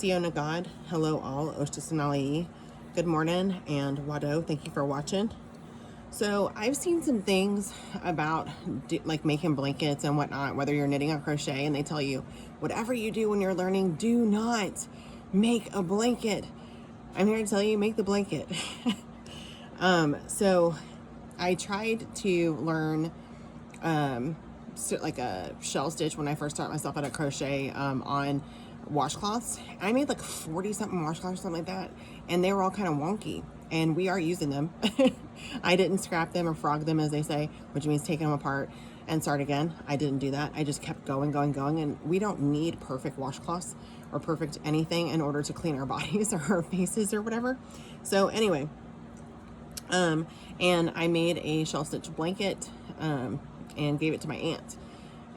Sio Nagad, hello all, Oshta Sanali, good morning, and Wado, thank you for watching. So I've seen some things about like making blankets and whatnot, whether you're knitting or crochet, and they tell you, whatever you do when you're learning, do not make a blanket. I'm here to tell you, make the blanket. So I tried to learn like a shell stitch when I first taught myself how to crochet on washcloths. I made like 40 something washcloths or something like that, and they were all kind of wonky, and we are using them. I didn't scrap them or frog them, as they say, which means taking them apart and start again. I didn't do that. I just kept going, and we don't need perfect washcloths or perfect anything in order to clean our bodies or our faces or whatever. So anyway, and I made a shell stitch blanket and gave it to my aunt,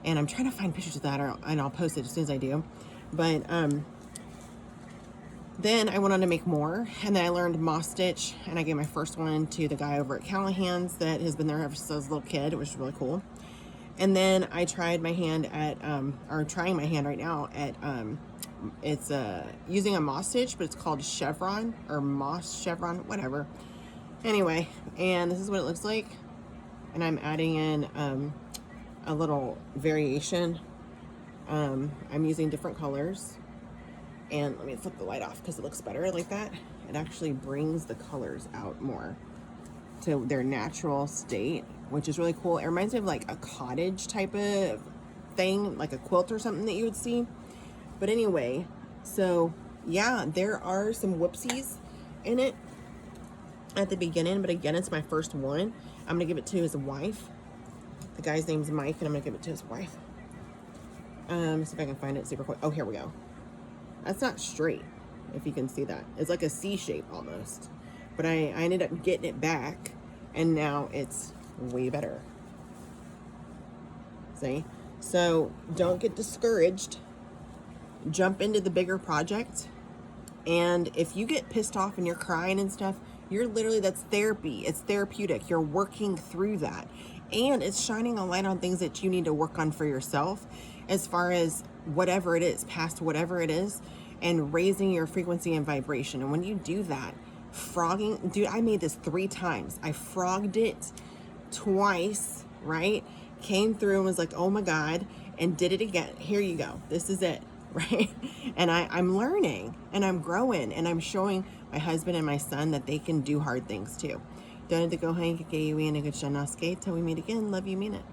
and I'm trying to find pictures of that, and I'll post it as soon as I do. But then I went on to make more, and then I learned moss stitch, and I gave my first one to the guy over at Callahan's that has been there ever since I was a little kid, which is really cool. And then I tried my hand at or trying my hand right now at it's using a moss stitch, but it's called chevron or moss chevron, whatever. Anyway, and this is what it looks like, and I'm adding in a little variation. I'm using different colors, and let me flip the light off because it looks better like that. It actually brings the colors out more to their natural state, which is really cool. It reminds me of like a cottage type of thing, like a quilt or something that you would see. But anyway, so yeah, there are some whoopsies in it at the beginning, but again, it's my first one. I'm gonna give it to his wife. The guy's name's Mike, and I'm gonna give it to his wife. See if I can find it super quick. Oh, here we go. That's not straight, if you can see that. It's like a C shape almost. But I ended up getting it back, and now it's way better. See? So don't get discouraged. Jump into the bigger project. And if you get pissed off and you're crying and stuff, you're literally, that's therapy. It's therapeutic. You're working through that. And it's shining a light on things that you need to work on for yourself, as far as whatever it is, past whatever it is, and raising your frequency and vibration. And when you do that, frogging, dude, I made this 3 times. I frogged it twice, right? Came through and was like, oh my God, and did it again. Here you go. This is it, right? And I'm learning, and I'm growing, and I'm showing my husband and my son that they can do hard things too. Don't have to go hang a and a good till we meet again. Love you, mean it.